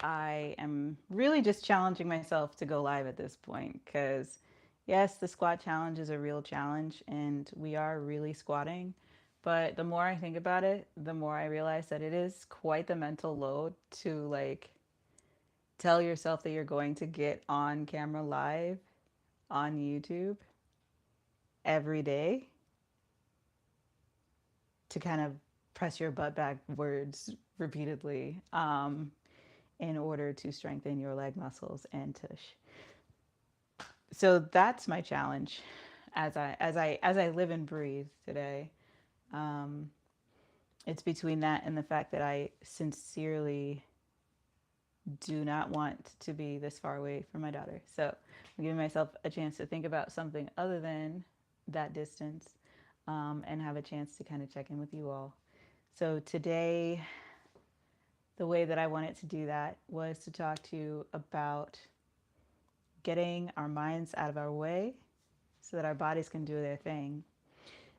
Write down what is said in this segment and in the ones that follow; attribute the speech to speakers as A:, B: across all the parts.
A: I am really just challenging myself to go live at this point because, yes, the squat challenge is a real challenge and we are really squatting. But the more I think about it, the more I realize that it is quite the mental load to like tell yourself that you're going to get on camera live on YouTube every day to kind of press your butt backwards repeatedly in order to strengthen your leg muscles and tush. So that's my challenge as I live and breathe today. Um, it's between that and the fact that I sincerely do not want to be this far away from my daughter. So I'm giving myself a chance to think about something other than that distance, and have a chance to kind of check in with you all. So today, the way that I wanted to do that was to talk to you about getting our minds out of our way so that our bodies can do their thing.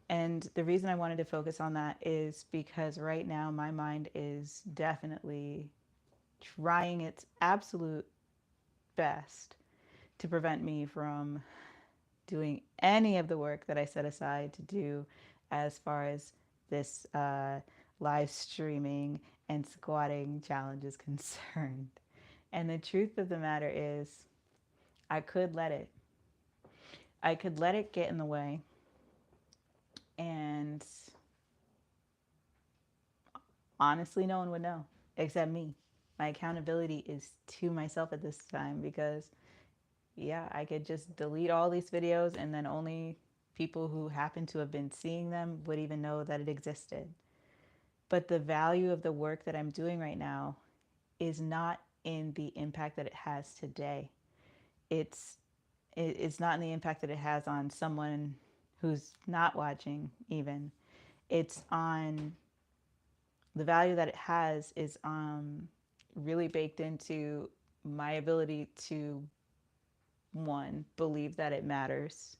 A: And the reason I wanted to focus on that is because right now my mind is definitely trying its absolute best to prevent me from doing any of the work that I set aside to do as far as this live streaming and squatting challenge is concerned. And the truth of the matter is, I could let it. I could let it get in the way, and honestly, no one would know except me. My accountability is to myself at this time because, yeah, I could just delete all these videos and then only people who happen to have been seeing them would even know that it existed. But the value of the work that I'm doing right now is not in the impact that it has today. It's it's not in the impact that it has on someone who's not watching even. It's on the value that it has is really baked into my ability to, one, believe that it matters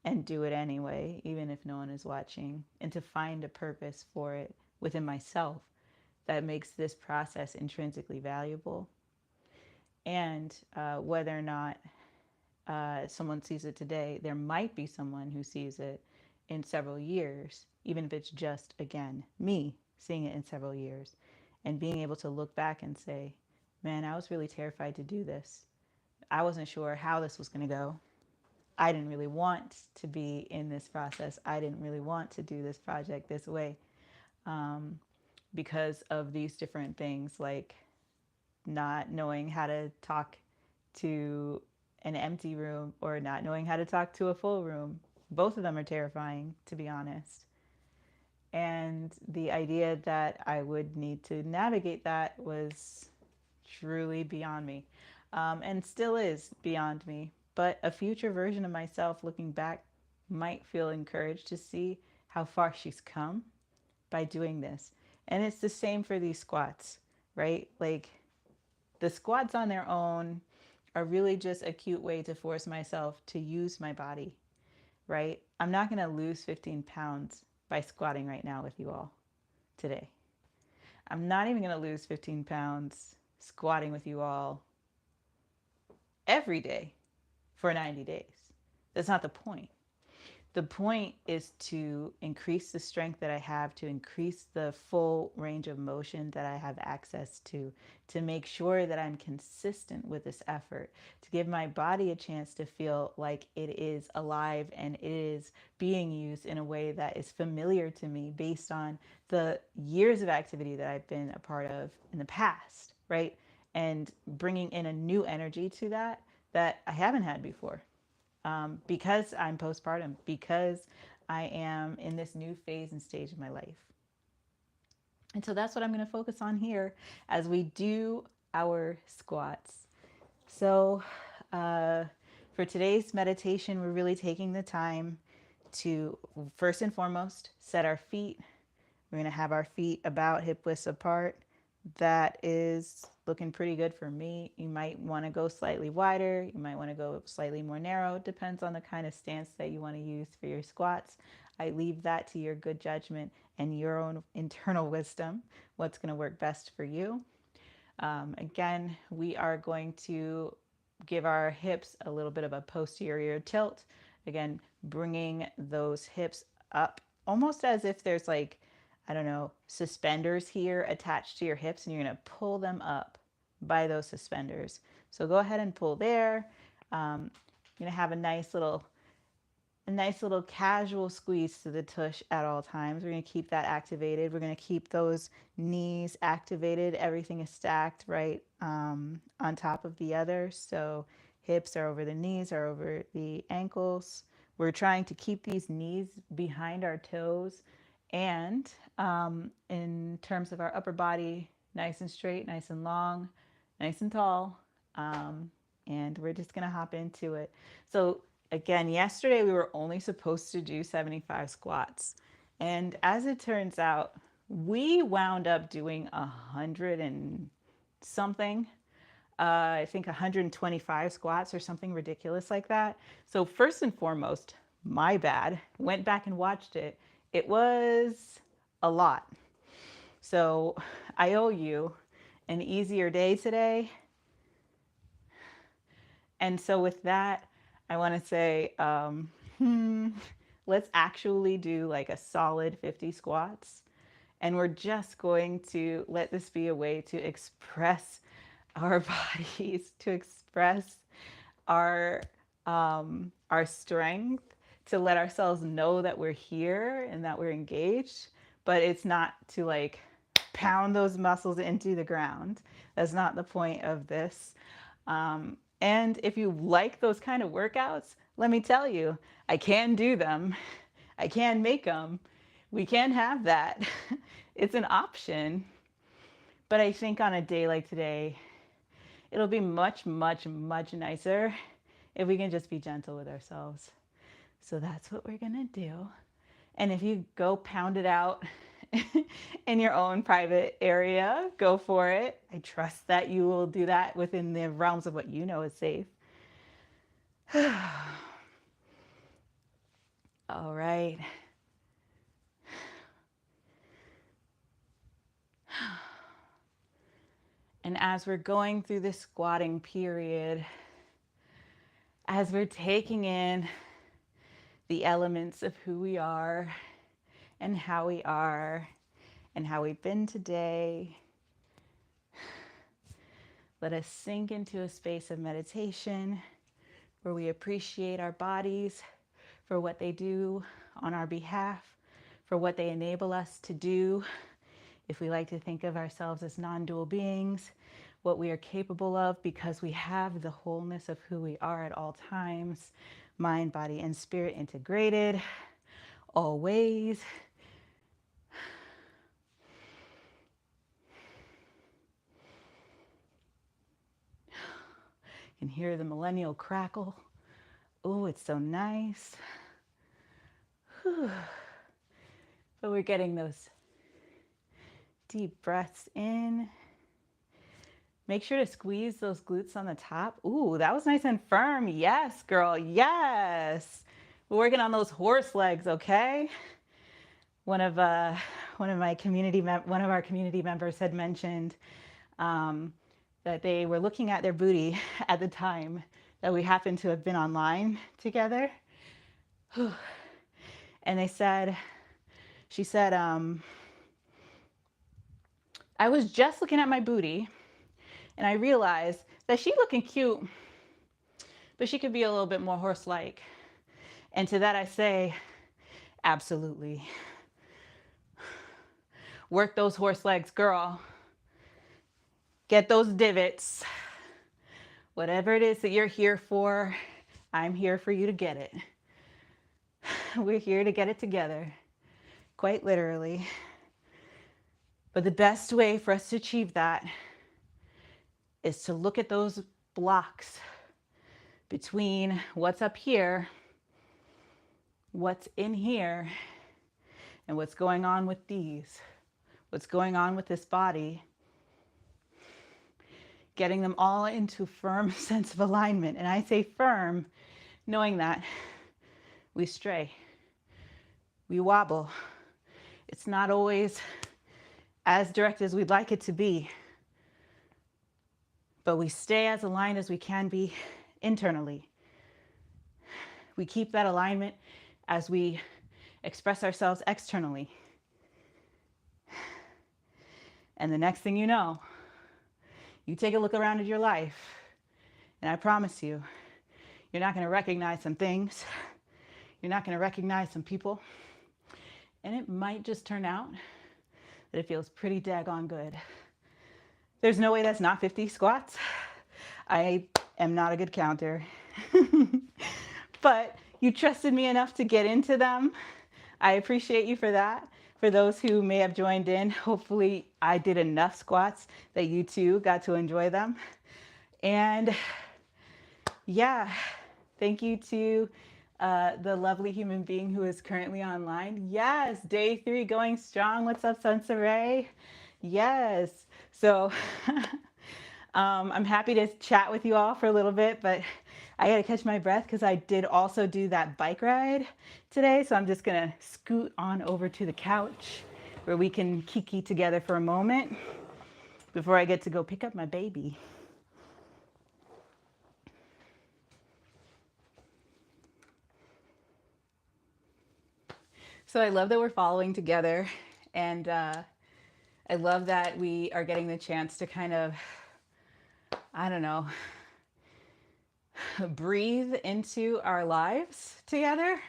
A: and do it anyway, even if no one is watching, and to find a purpose for it within myself that makes this process intrinsically valuable. And whether or not someone sees it today, there might be someone who sees it in several years, even if it's just, again, me seeing it in several years and being able to look back and say, man, I was really terrified to do this. I wasn't sure how this was going to go. I didn't really want to be in this process. I didn't really want to do this project this way, um, because of these different things like not knowing how to talk to an empty room or not knowing how to talk to a full room. Both of them are terrifying, to be honest. And the idea that I would need to navigate that was truly beyond me, and still is beyond me. But a future version of myself looking back might feel encouraged to see how far she's come by doing this. And it's the same for these squats, right? Like the squats on their own are really just a cute way to force myself to use my body, right? I'm not going to lose 15 pounds by squatting right now with you all today. I'm not even going to lose 15 pounds squatting with you all every day for 90 days. That's not the point. The point is to increase the strength that I have, to increase the full range of motion that I have access to make sure that I'm consistent with this effort, to give my body a chance to feel like it is alive and it is being used in a way that is familiar to me based on the years of activity that I've been a part of in the past, right? And bringing in a new energy to that I haven't had before, because I'm postpartum, because I am in this new phase and stage of my life. And so that's what I'm going to focus on here as we do our squats. So, uh, for today's meditation, we're really taking the time to first and foremost set our feet. We're going to have our feet about hip width apart. That is looking pretty good for me. You might want to go slightly wider. You might want to go slightly more narrow. It depends on the kind of stance that you want to use for your squats. I leave that to your good judgment and your own internal wisdom, what's going to work best for you. Again, we are going to give our hips a little bit of a posterior tilt. Again, bringing those hips up almost as if there's like, I don't know, suspenders here attached to your hips, and you're going to pull them up by those suspenders. So go ahead and pull there. You're going to have a nice little casual squeeze to the tush at all times. We're going to keep that activated. We're going to keep those knees activated. Everything is stacked right on top of the other. So hips are over the knees, are over the ankles. We're trying to keep these knees behind our toes. And in terms of our upper body, nice and straight, nice and long, nice and tall. And we're just going to hop into it. So again, yesterday we were only supposed to do 75 squats. And as it turns out, we wound up doing 100 and something. I think 125 squats or something ridiculous like that. So first and foremost, my bad. Went back and watched it. It was a lot. So I owe you an easier day today. And so with that, I want to say, let's actually do like a solid 50 squats. And we're just going to let this be a way to express our bodies, to express our strength, to let ourselves know that we're here and that we're engaged. But it's not to like pound those muscles into the ground. That's not the point of this. And if you like those kind of workouts, let me tell you, I can do them. I can make them. We can have that. It's an option. But I think on a day like today, it'll be much, much, much nicer if we can just be gentle with ourselves. So that's what we're going to do. And if you go pound it out in your own private area, go for it. I trust that you will do that within the realms of what you know is safe. All right. And as we're going through this squatting period, as we're taking in the elements of who we are and how we are and how we've been today, let us sink into a space of meditation where we appreciate our bodies for what they do on our behalf, for what they enable us to do. If we like to think of ourselves as non-dual beings, what we are capable of because we have the wholeness of who we are at all times, mind, body, and spirit integrated, always. You can hear the millennial crackle. Oh, it's so nice. Whew. But we're getting those deep breaths in. Make sure to squeeze those glutes on the top. Ooh, that was nice and firm. Yes, girl. Yes. We're working on those horse legs, okay? One of our community members had mentioned that they were looking at their booty at the time that we happened to have been online together. And she said, I was just looking at my booty and I realized that she's looking cute, but she could be a little bit more horse-like. And to that I say, absolutely. Work those horse legs, girl. Get those divots. Whatever it is that you're here for, I'm here for you to get it. We're here to get it together, quite literally. But the best way for us to achieve that is to look at those blocks between what's up here, what's in here, and what's going on with these, what's going on with this body, getting them all into firm sense of alignment. And I say firm, knowing that we stray, we wobble. It's not always as direct as we'd like it to be, but we stay as aligned as we can be internally. We keep that alignment as we express ourselves externally. And the next thing you know, you take a look around at your life, and I promise you, you're not going to recognize some things. You're not going to recognize some people. And it might just turn out that it feels pretty daggone good. There's no way that's not 50 squats. I am not a good counter. But you trusted me enough to get into them. I appreciate you for that. For those who may have joined in, hopefully I did enough squats that you too got to enjoy them. And yeah, thank you to the lovely human being who is currently online. Yes, day 3 going strong. What's up, Sunsaray? Yes. So I'm happy to chat with you all for a little bit, but I got to catch my breath because I did also do that bike ride today. So I'm just going to scoot on over to the couch where we can kiki together for a moment before I get to go pick up my baby. So I love that we're following together, and I love that we are getting the chance to kind of, I don't know, breathe into our lives together.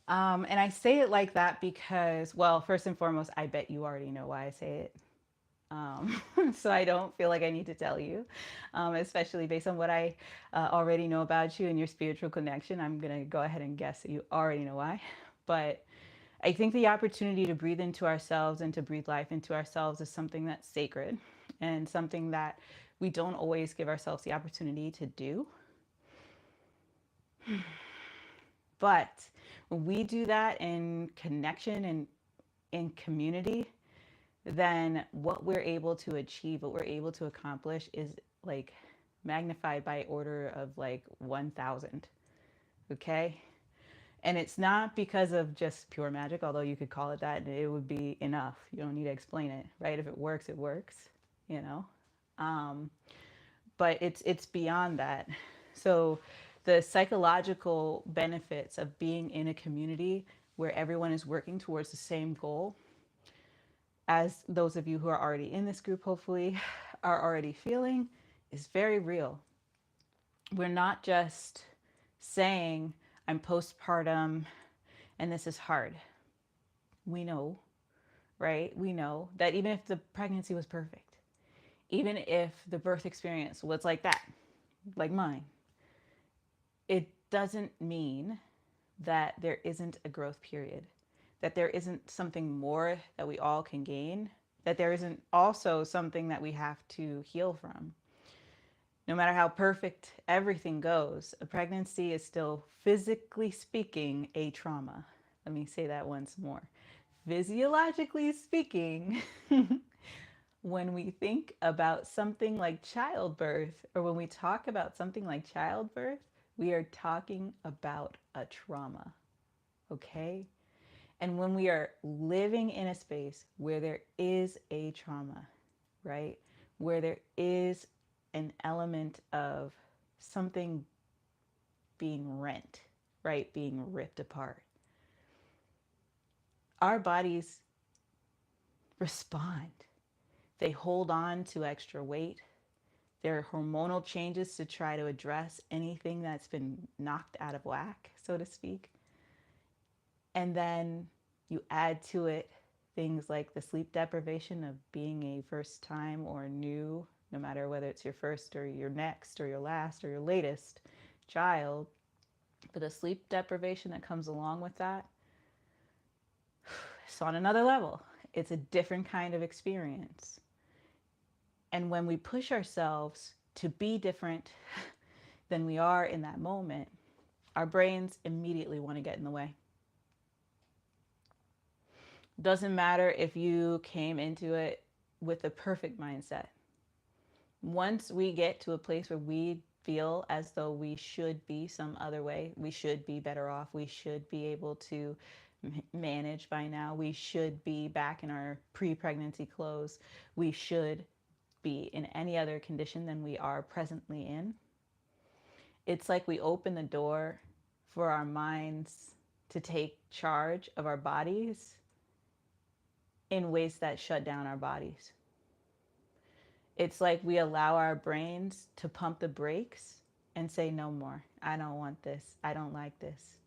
A: And I say it like that because, well, first and foremost, I bet you already know why I say it. So I don't feel like I need to tell you, especially based on what I already know about you and your spiritual connection. I'm going to go ahead and guess that you already know why. But I think the opportunity to breathe into ourselves and to breathe life into ourselves is something that's sacred and something that we don't always give ourselves the opportunity to do. But when we do that in connection and in community, then what we're able to achieve, what we're able to accomplish is like magnified by order of like 1,000. Okay? And it's not because of just pure magic, although you could call it that, and it would be enough. You don't need to explain it, right? If it works, it works, you know? But it's beyond that. So the psychological benefits of being in a community where everyone is working towards the same goal, as those of you who are already in this group hopefully are already feeling, is very real. We're not just saying, I'm postpartum and this is hard. We know, right? We know that even if the pregnancy was perfect, even if the birth experience was like that, like mine, it doesn't mean that there isn't a growth period, that there isn't something more that we all can gain, that there isn't also something that we have to heal from. No matter how perfect everything goes, a pregnancy is still, physically speaking, a trauma. Let me say that once more. Physiologically speaking, when we think about something like childbirth, or when we talk about something like childbirth, we are talking about a trauma, okay? And when we are living in a space where there is a trauma, right? Where there is an element of something being rent, right? Being ripped apart. Our bodies respond. They hold on to extra weight. There are hormonal changes to try to address anything that's been knocked out of whack, so to speak. And then you add to it things like the sleep deprivation of being a first time or new, no matter whether it's your first or your next or your last or your latest child, but the sleep deprivation that comes along with that, it's on another level. It's a different kind of experience. And when we push ourselves to be different than we are in that moment, our brains immediately want to get in the way. Doesn't matter if you came into it with a perfect mindset. Once we get to a place where we feel as though we should be some other way, we should be better off, we should be able to manage by now, we should be back in our pre-pregnancy clothes, we should be in any other condition than we are presently in. It's like we open the door for our minds to take charge of our bodies in ways that shut down our bodies. It's like we allow our brains to pump the brakes and say, no more. I don't want this. I don't like this.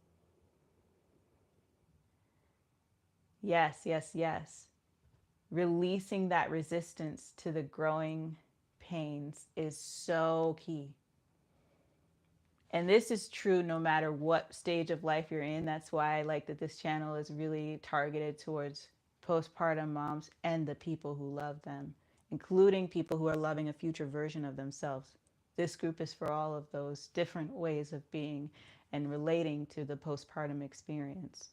A: Yes, yes, yes. Releasing that resistance to the growing pains is so key. And this is true no matter what stage of life you're in. That's why I like that this channel is really targeted towards postpartum moms and the people who love them, including people who are loving a future version of themselves. This group is for all of those different ways of being and relating to the postpartum experience,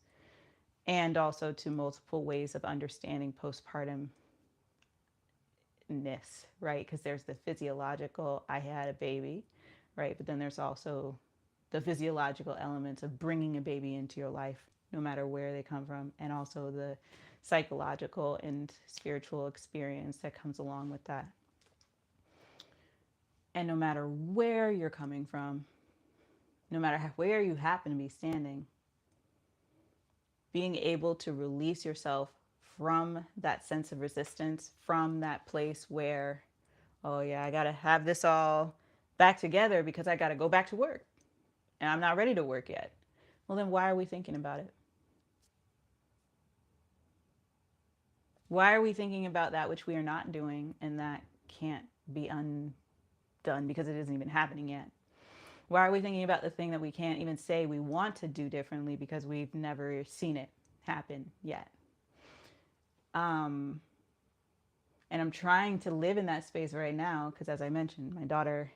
A: and also to multiple ways of understanding postpartumness, right? Because there's the physiological, I had a baby, right? But then there's also the physiological elements of bringing a baby into your life, no matter where they come from, and also the psychological and spiritual experience that comes along with that. And no matter where you're coming from, no matter where you happen to be standing, being able to release yourself from that sense of resistance, from that place where, oh yeah, I gotta have this all back together because I gotta go back to work and I'm not ready to work yet. Well, then why are we thinking about it? Why are we thinking about that which we are not doing and that can't be undone because it isn't even happening yet? Why are we thinking about the thing that we can't even say we want to do differently because we've never seen it happen yet? And I'm trying to live in that space right now because, as I mentioned, my daughter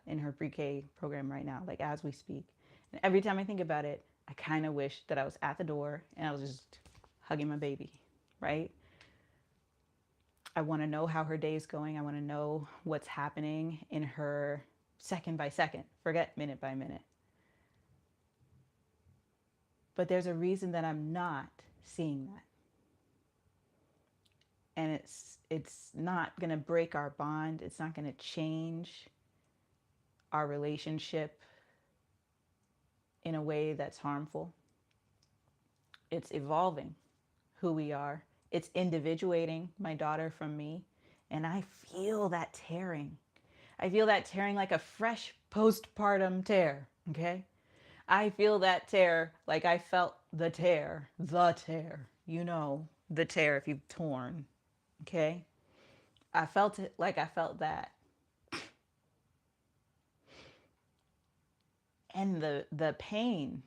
A: in her pre-K program right now, like as we speak. And every time I think about it, I kind of wish that I was at the door and I was just hugging my baby, right? I want to know how her day's going. I want to know what's happening in her second by second, forget minute by minute. But there's a reason that I'm not seeing that. And it's not going to break our bond. It's not going to change our relationship in a way that's harmful. It's evolving who we are. It's individuating my daughter from me. And I feel that tearing. I feel that tearing like a fresh postpartum tear, okay? I feel that tear like I felt the tear, you know, the tear if you've torn, okay? I felt it like I felt that. And the pain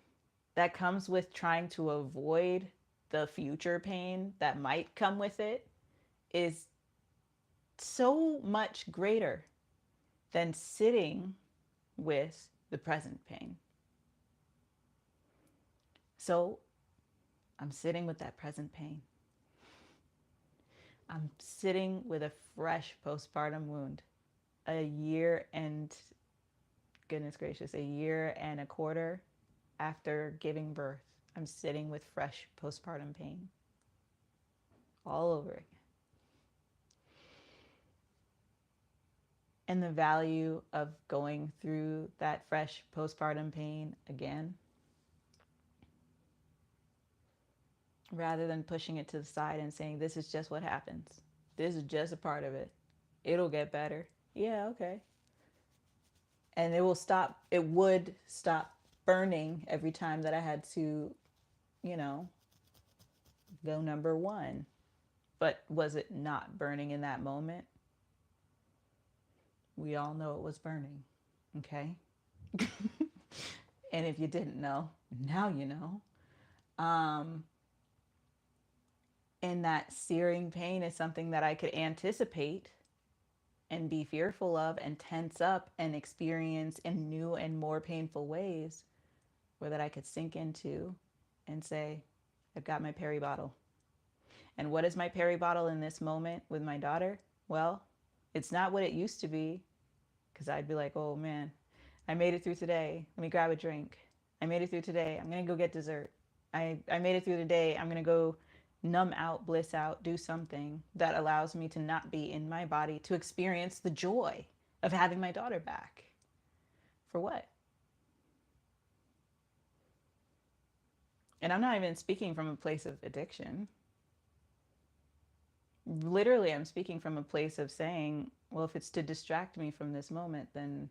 A: that comes with trying to avoid the future pain that might come with it is so much greater than sitting with the present pain. So I'm sitting with that present pain. I'm sitting with a fresh postpartum wound, a year and, goodness gracious, a year and a quarter after giving birth. I'm sitting with fresh postpartum pain all over again. And the value of going through that fresh postpartum pain again, rather than pushing it to the side and saying, this is just what happens. This is just a part of it. It'll get better. Yeah, okay. And it would stop burning every time that I had to, you know, go number one. But was it not burning in that moment? We all know it was burning, okay? And if you didn't know, now you know. And that searing pain is something that I could anticipate and be fearful of and tense up and experience in new and more painful ways, or that I could sink into and say, I've got my peri bottle. And what is my peri bottle in this moment with my daughter? Well, it's not what it used to be, because I'd be like, oh man, I made it through today. Let me grab a drink. I made it through today. I'm going to go get dessert. I made it through the day. I'm going to go numb out, bliss out, do something that allows me to not be in my body to experience the joy of having my daughter back. For what? And I'm not even speaking from a place of addiction. Literally, I'm speaking from a place of saying, well, if it's to distract me from this moment, then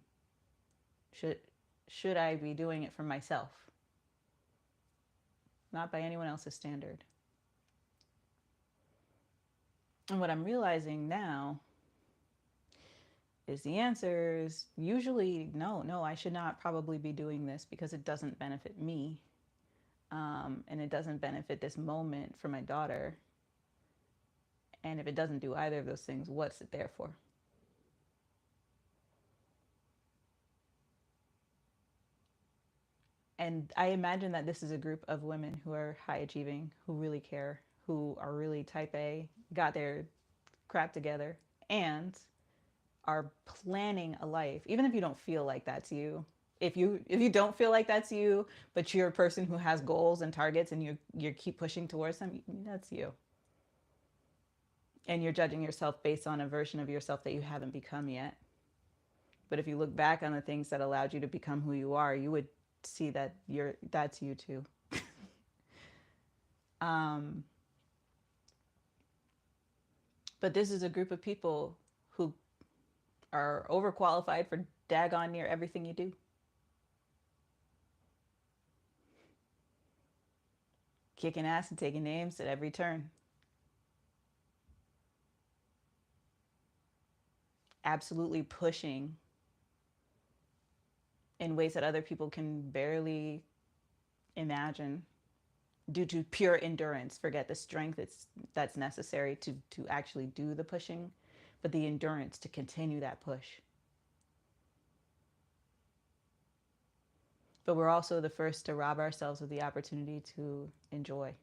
A: should should I be doing it for myself, not by anyone else's standard? And what I'm realizing now is the answer is usually no, no, I should not probably be doing this because it doesn't benefit me. And it doesn't benefit this moment for my daughter. And if it doesn't do either of those things, what's it there for? And I imagine that this is a group of women who are high achieving, who really care, who are really type A, got their crap together, and are planning a life. Even if you don't feel like that's you, if you don't feel like that's you, but you're a person who has goals and targets and you keep pushing towards them, that's you. And you're judging yourself based on a version of yourself that you haven't become yet. But if you look back on the things that allowed you to become who you are, you would see that that's you too. um, but this is a group of people who are overqualified for daggone near everything you do. Kicking ass and taking names at every turn. Absolutely pushing in ways that other people can barely imagine due to pure endurance. Forget the strength that's necessary to actually do the pushing, but the endurance to continue that push. But we're also the first to rob ourselves of the opportunity to enjoy.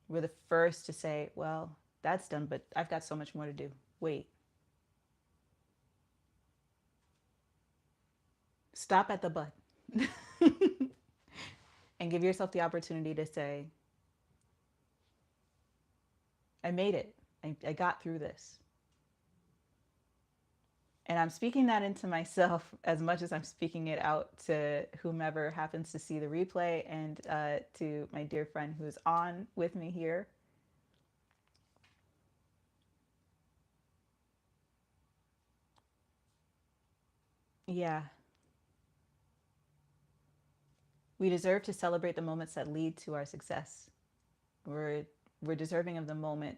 A: We're the first to say, well, that's done, but I've got so much more to do. Wait. Stop at the but. And give yourself the opportunity to say, I made it. I got through this. And I'm speaking that into myself as much as I'm speaking it out to whomever happens to see the replay, and to my dear friend who's on with me here. Yeah. We deserve to celebrate the moments that lead to our success. We're, we're deserving of the moment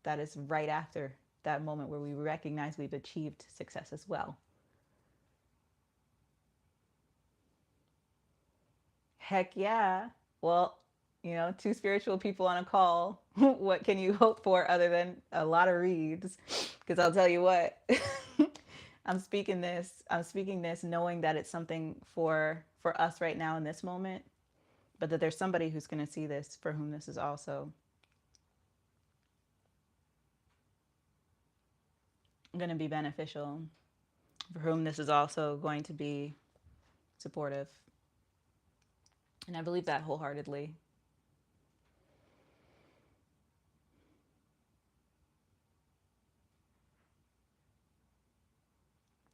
A: that is right after that moment where we recognize we've achieved success as well. Heck yeah. Well, two spiritual people on a call. What can you hope for other than a lot of reads? Because I'll tell you what, I'm speaking this knowing that it's something for us right now in this moment, but that there's somebody who's going to see this for whom this is also going to be beneficial, for whom this is also going to be supportive. And I believe that wholeheartedly.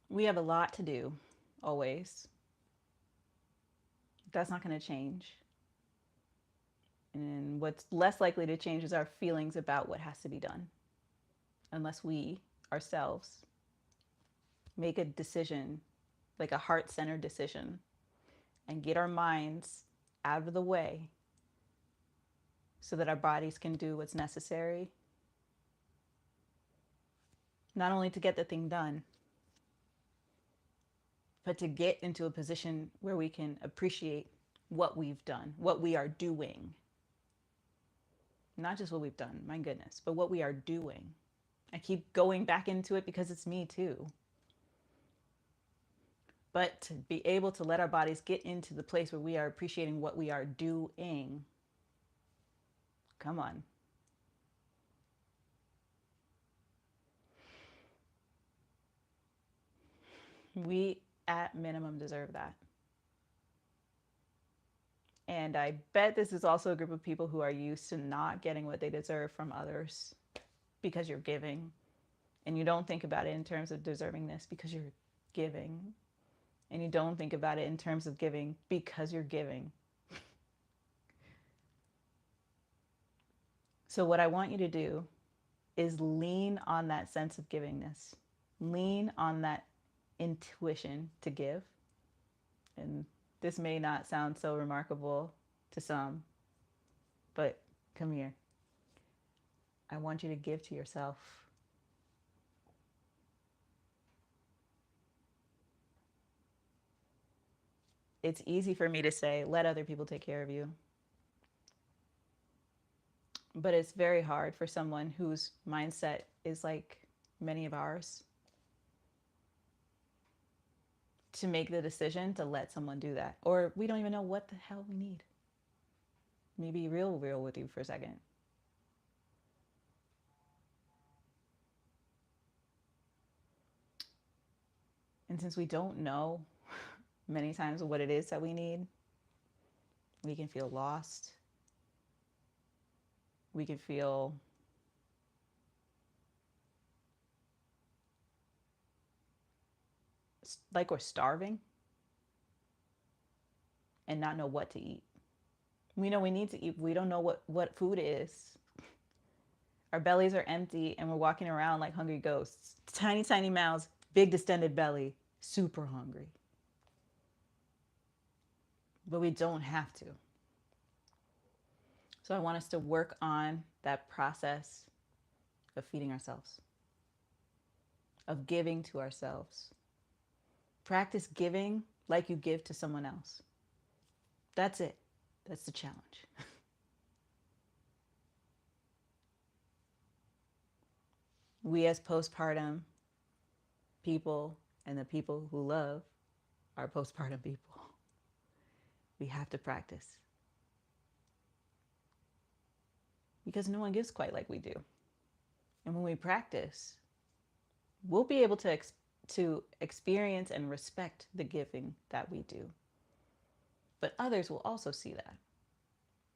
A: We have a lot to do, always. That's not going to change. And what's less likely to change is our feelings about what has to be done. Unless we ourselves make a decision, like a heart-centered decision, and get our minds out of the way so that our bodies can do what's necessary, not only to get the thing done, but to get into a position where we can appreciate what we've done, what we are doing. Not just what we've done, my goodness, but what we are doing. I keep going back into it because it's me too. But to be able to let our bodies get into the place where we are appreciating what we are doing. Come on. We at minimum deserve that. And I bet this is also a group of people who are used to not getting what they deserve from others because you're giving. And you don't think about it in terms of deservingness because you're giving. And you don't think about it in terms of giving because you're giving. So what I want you to do is lean on that sense of givingness. Lean on that intuition to give. And this may not sound so remarkable to some, but come here. I want you to give to yourself. It's easy for me to say, let other people take care of you. But it's very hard for someone whose mindset is like many of ours to make the decision to let someone do that. Or we don't even know what the hell we need. Let me be real with you for a second. And since we don't know many times what it is that we need, we can feel lost. We can feel like we're starving and not know what to eat. We know we need to eat. We don't know what food is. Our bellies are empty and we're walking around like hungry ghosts. Tiny, tiny mouths, big distended belly, super hungry. But we don't have to. So I want us to work on that process of feeding ourselves, of giving to ourselves. Practice giving like you give to someone else. That's it. That's the challenge. We as postpartum people and the people who love our postpartum people, we have to practice. Because no one gives quite like we do. And when we practice, we'll be able to experience and respect the giving that we do. But others will also see that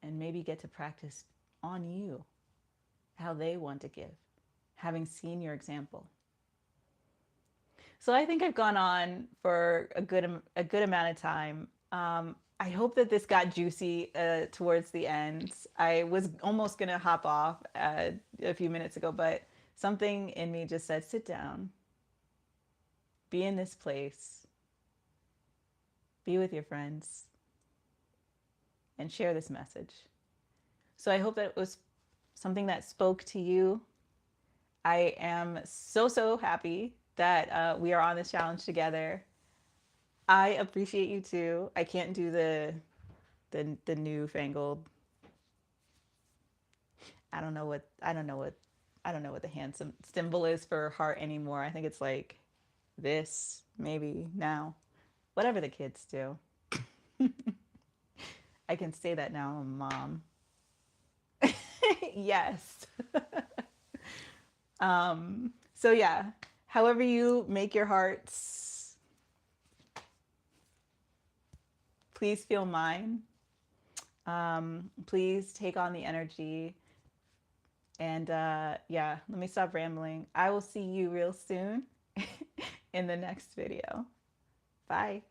A: and maybe get to practice on you how they want to give, having seen your example. So I think I've gone on for a good amount of time. I hope that this got juicy towards the end. I was almost going to hop off a few minutes ago, but something in me just said, sit down, be in this place, be with your friends, and share this message. So I hope that it was something that spoke to you. I am so happy that we are on this challenge together. I appreciate you too. I can't do the newfangled. I don't know what the hand symbol is for heart anymore. I think it's like this maybe now. Whatever the kids do. I can say that now. I'm a mom. Yes. So yeah, however you make your hearts, please feel mine. Please take on the energy. And yeah, let me stop rambling. I will see you real soon in the next video. Bye.